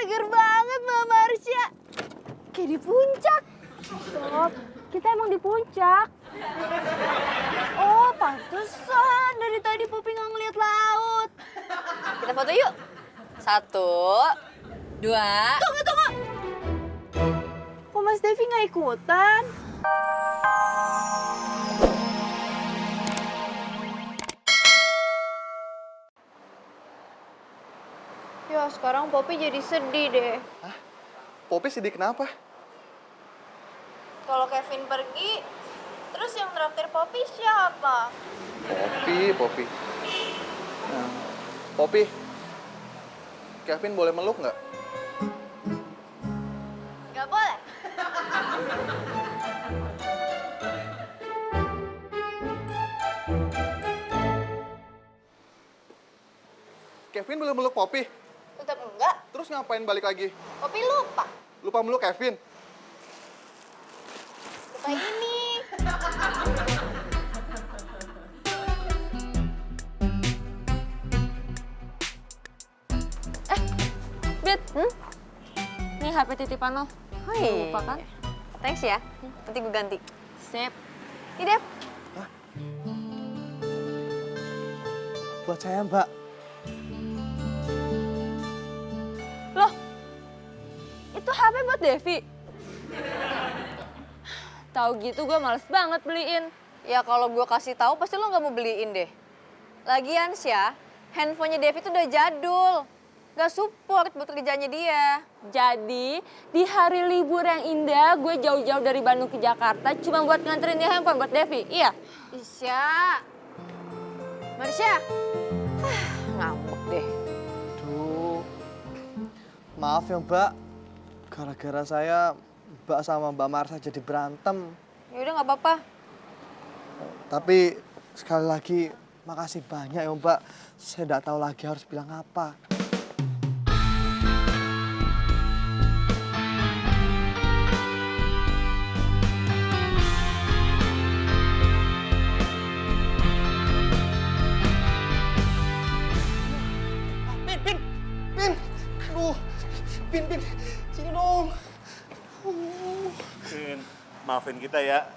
seger banget Mbak Marsha. Kayak di puncak. Sob, kita emang di puncak. Oh, pantesan dari tadi Popi nggak ngeliat laut. Kita foto yuk. 1, 2. Tunggu. Kok Mas Devi nggak ikutan? Ya, sekarang Popi jadi sedih deh. Hah? Popi sedih kenapa? Kalau Kevin pergi, terus yang traktir Popi siapa? Popi. Nah, Popi, Kevin boleh meluk nggak? Nggak boleh. Kevin boleh meluk Popi? Tetap enggak. Terus ngapain balik lagi? Popi lupa. Lupa meluk Kevin? Lupa ini. Bet, Nih HP titipan lo. Oh iya. Lupa kan? Thanks ya. Nanti gue ganti. Sip. Nih, Dev. Buat saya, Mbak. Loh, itu HP buat Devi. Tahu gitu gue males banget beliin. Ya kalau gue kasih tahu pasti lo nggak mau beliin deh. Lagian sih ya, handphonenya Devi tuh udah jadul. Gak support buat kerjanya dia. Jadi, di hari libur yang indah, gue jauh-jauh dari Bandung ke Jakarta cuma buat nganterin dia handphone buat Devi. Iya. Isya. Marsha. Ngambek deh. Duh, maaf ya Mbak, gara-gara saya Mbak sama Mbak Marsha jadi berantem. Yaudah nggak apa-apa. Tapi sekali lagi makasih banyak ya Mbak, saya nggak tahu lagi harus bilang apa. Pin, sini dong. Pin, maafin kita ya.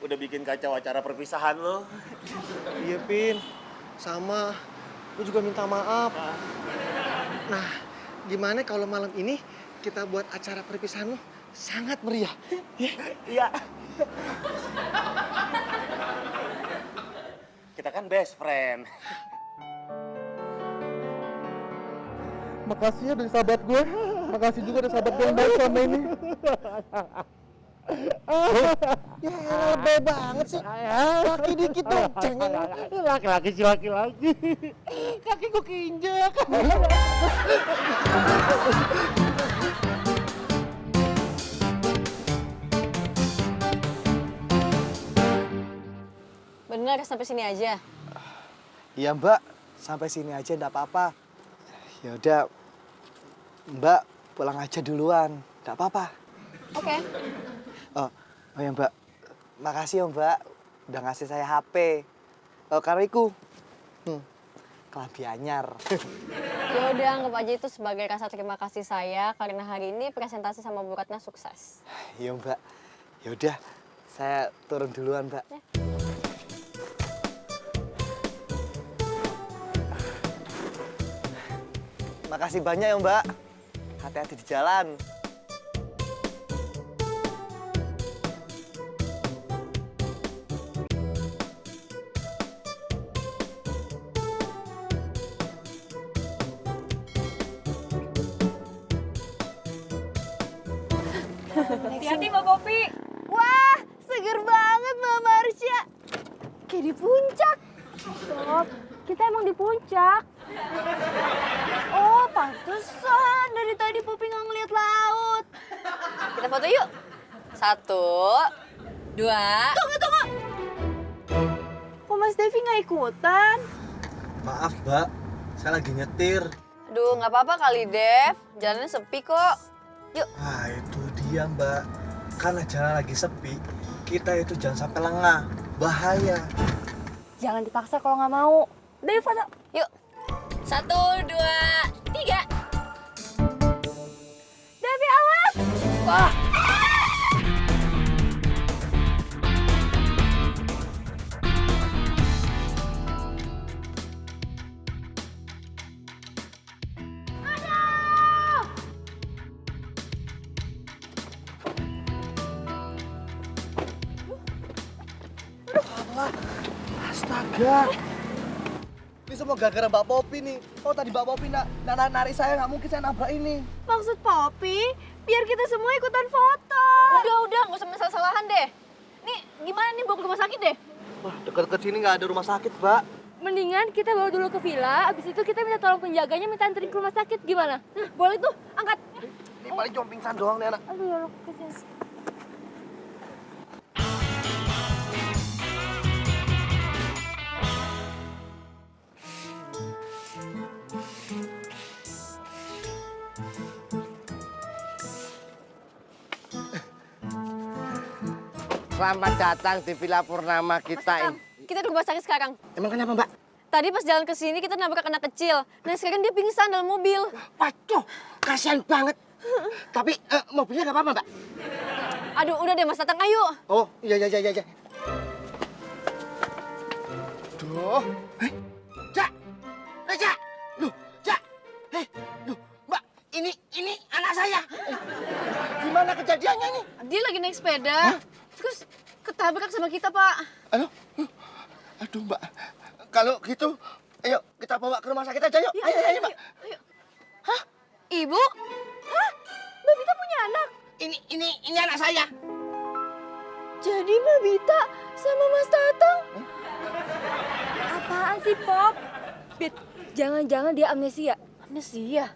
Udah bikin kacau acara perpisahan lo. Iya Pin, sama. Gue juga minta maaf. Nah, gimana kalau malam ini kita buat acara perpisahan lo sangat meriah? Iya. Kita kan best friend. Makasih ya dari sahabat gue. Makasih juga dari sahabat gue yang baik sama ini. Ya lebay banget sih. Laki dikit dong, cengeng. Laki-laki sih laki-laki. Kaki gue keinjek. Bener sampai sini aja. Iya Mbak, sampai sini aja enggak apa-apa. Ya udah, Mbak pulang aja duluan, enggak apa-apa. Oke. Oh ya Mbak, makasih ya Mbak udah ngasih saya HP. Karena iku, kelambi anyar. Ya udah anggap aja itu sebagai rasa terima kasih saya karena hari ini presentasi sama Bu Ratna sukses. Iya Mbak, ya udah saya turun duluan Mbak. Ya. Makasih banyak ya Mbak, hati-hati di jalan. Hati-hati Mbak Popi. Wah, seger banget Mbak Marsha. Kayak di puncak. Sob, kita emang di puncak. Oh, pantesan dari tadi Popi nggak ngeliat laut. Kita foto yuk. 1, 2. Tunggu. Kok Mas Devi nggak ikutan? Maaf Mbak, saya lagi nyetir. Aduh, nggak apa-apa kali, Dev. Jalannya sepi kok. Yuk. Ah itu dia Mbak, karena jalan lagi sepi, kita itu jangan sampai lengah, bahaya. Jangan dipaksa kalau nggak mau. Udah yuk foto. Yuk. 1, 2, 3. Astaga. Ini semua gara-gara Mbak Popi nih. Oh tadi Mbak Popi narik saya, nggak mungkin saya nabrak ini. Maksud Poppy, biar kita semua ikutan foto. Udah, nggak usah masalah-salahan deh. Nih, gimana nih bawa ke rumah sakit deh? Wah, dekat-dekat sini nggak ada rumah sakit, Mbak. Mendingan kita bawa dulu ke villa, abis itu kita minta tolong penjaganya minta anterin ke rumah sakit, gimana? Nah, boleh tuh, angkat. Ini paling cuma pingsan doang nih anak. Aduh ya Allah, kesian. Selamat datang di Villa Purnama kita ini. Kita ke rumah sakit sekarang. Emang kenapa, Mbak? Tadi pas jalan ke sini kita nabrak anak kecil. Nah sekarang dia pingsan dalam mobil. Waduh, kasihan banget. Tapi mobilnya nggak apa-apa, Mbak? Aduh, udah deh Mas Tatang, ayo. Oh, iya. Duh. Cak. Cak. Loh, Cak. Loh, Mbak, ini anak saya. Gimana kejadiannya nih? Dia lagi naik sepeda. Terus ketabrak sama kita, Pak. Aduh, Mbak. Kalau gitu, ayo kita bawa ke rumah sakit aja yuk. Ayo, Mbak. Hah? Ibu? Hah? Mbak Bita punya anak? Ini anak saya. Jadi Mbak Bita sama Mas Tatang? Apaan sih, Pop? Bit, jangan-jangan dia amnesia. Amnesia?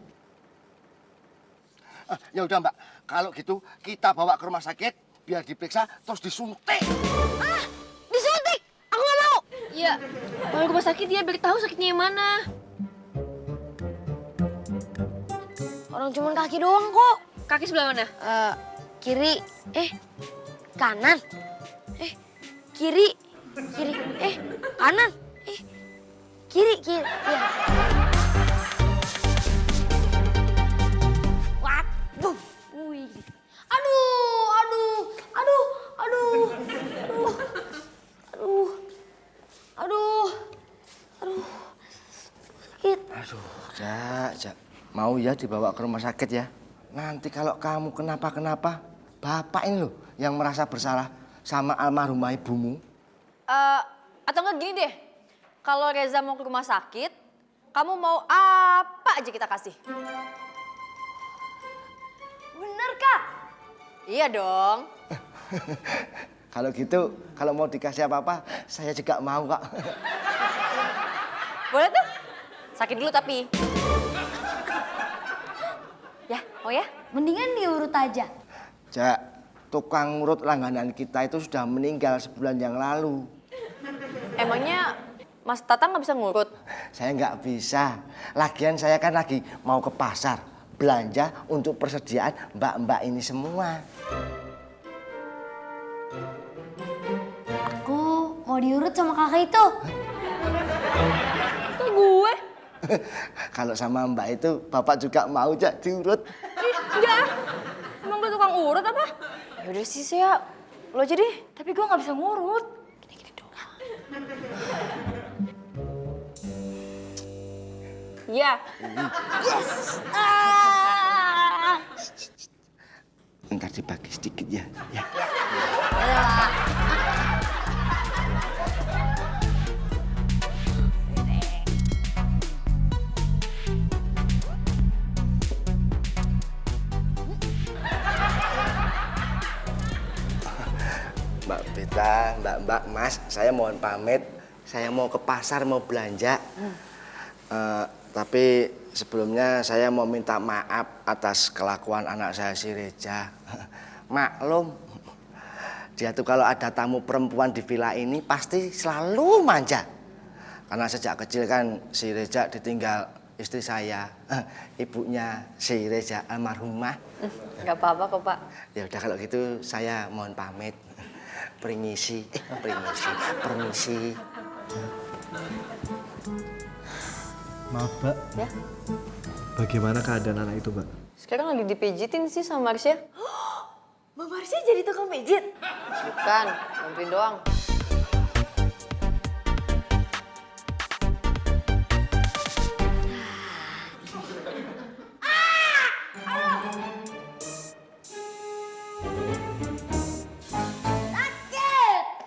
Ya udah, Mbak. Kalau gitu kita bawa ke rumah sakit biar diperiksa terus disuntik. Disuntik? Aku nggak mau. Iya, bawa ke rumah sakit dia biar tahu sakitnya yang mana. Orang cuma kaki doang kok. Kaki sebelah mana? Kiri, kanan, kiri, kanan, kiri, ya. Waduh, wih. Sakit. Aduh, Jak. Mau ya dibawa ke rumah sakit ya? Nanti kalau kamu kenapa-kenapa, bapak ini loh yang merasa bersalah sama almarhumah ibumu. Atau enggak gini deh. Kalau Reza mau ke rumah sakit, kamu mau apa aja kita kasih? Bener, Kak? Iya dong. Kalau gitu, kalau mau dikasih apa-apa, saya juga mau, Kak. Boleh tuh? Sakit dulu tapi. Ya, mau ya? Mendingan diurut aja. Jak, tukang urut langganan kita itu sudah meninggal sebulan yang lalu. Emangnya Mas Tatang nggak bisa ngurut? Saya nggak bisa. Lagian saya kan lagi mau ke pasar. Belanja untuk persediaan mbak-mbak ini semua. Aku mau diurut sama kakak itu. Kok gue? Kalau sama mbak itu, bapak juga mau Jak diurut. Enggak. Emang gue tukang urut apa? Yaudah sih, saya lo aja deh. Tapi gue nggak bisa ngurut. Gini-gini doang. Iya. Ntar dibagi sedikit ya. Mbak Bita, Mbak, Mas, saya mohon pamit. Saya mau ke pasar, mau belanja. Tapi sebelumnya saya mau minta maaf atas kelakuan anak saya si Reza. Maklum, dia tuh kalau ada tamu perempuan di villa ini pasti selalu manja. Karena sejak kecil kan si Reza ditinggal istri saya, ibunya si Reza almarhumah. Nggak apa-apa kok, Pak. Ya udah kalau gitu saya mohon pamit. Permisi. Maaf, Mbak. Ya? Bagaimana keadaan anak itu, Mbak? Sekarang lagi dipijitin sih sama Marsha. Mbak Marsha jadi tukang pijit? Bukan, bantuin doang.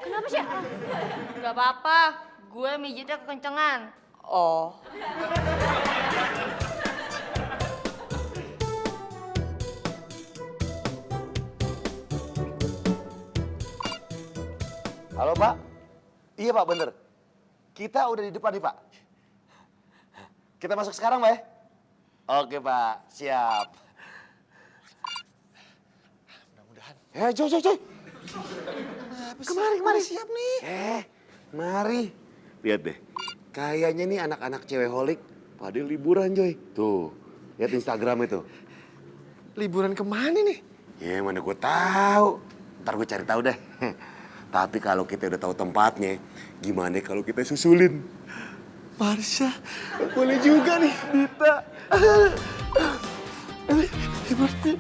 Kenapa sih? Gak apa-apa. gue mijitnya kekencengan. Oh. Halo Pak? Iya Pak, bener. Kita udah di depan nih Pak. Kita masuk sekarang Pak ya? Oke Pak, siap. Mudah-mudahan. Coy. Kemari. Siap nih. Mari. Lihat deh. Kayaknya nih anak-anak cewek holik pada liburan Joy. Tuh, lihat Instagram itu. Liburan kemana nih? Ya mana gue tahu. Ntar gue cari tahu deh. Tapi kalau kita udah tahu tempatnya, gimana kalau kita susulin? Marsha, boleh juga nih, Dita. Seperti